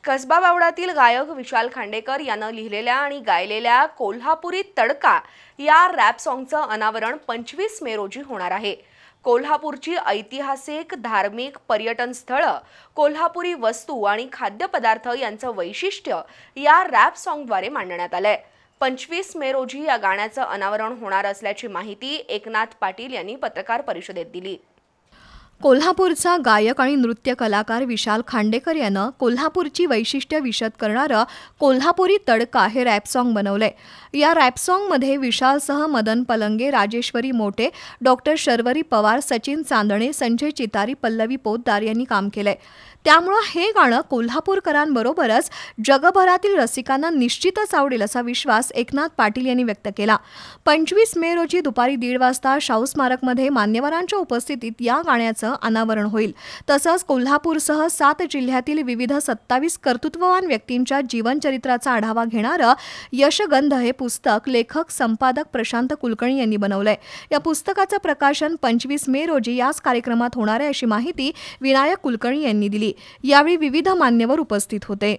कसबा बावडातील गायक विशाल खांडेकर यानं लिहिलेल्या आणि गायलेल्या कोल्हापुरी तडका या रॅप सॉन्गचं अनावरण 25 मे रोजी होणार आहे। कोल्हापूरची ऐतिहासिक, धार्मिक, पर्यटन स्थळं, कोल्हापुरी वस्तू आणि खाद्यपदार्थ यांचं वैशिष्ट्य या रॅप सॉन्गद्वारे मांडण्यात आलंय। 25 मे रोजी या गाण्याचं अनावरण होणार असल्याची माहिती एकनाथ पाटील यांनी पत्रकार परिषदेत दिली। कोल्हापूरचा गायक आणि नृत्य कलाकार विशाल खांडेकर यानं कोल्हापूरची वैशिष्ट्य विशद करणारं कोल्हापुरी तडका हे रॅप सॉन्ग बनवलंय। या रॅप सॉन्गमध्ये विशालसह मदन पलंगे, राजेश्वरी मोटे, डॉक्टर शर्वरी पवार, सचिन चांदणे, संजय चितारी, पल्लवी पोतदार यांनी काम केलंय। त्यामुळे हे गाणं कोल्हापूरकरांबरोबरच जगभरातील रसिकांना निश्चितच आवडेल असा विश्वास एकनाथ पाटील यांनी व्यक्त केला। 25 मे रोजी दुपारी 1:30 वाजता शाहू स्मारकमध्ये मान्यवरांच्या उपस्थितीत या गाण्याचं अनावरण होईल। तसंच कोल्हापूरसह 7 जिल्ह्यातील विविध 27 कर्तृत्ववान व्यक्तींच्या जीवनचरित्राचा आढावा घेणारं यशगंध हे पुस्तक लेखक संपादक प्रशांत कुलकर्णी यांनी बनवलंय। या पुस्तकाचं प्रकाशन 25 मे रोजी याच कार्यक्रमात होणार आहे अशी माहिती विनायक कुलकर्णी यांनी दिली। यावेळी विविध मान्यवर उपस्थित होते।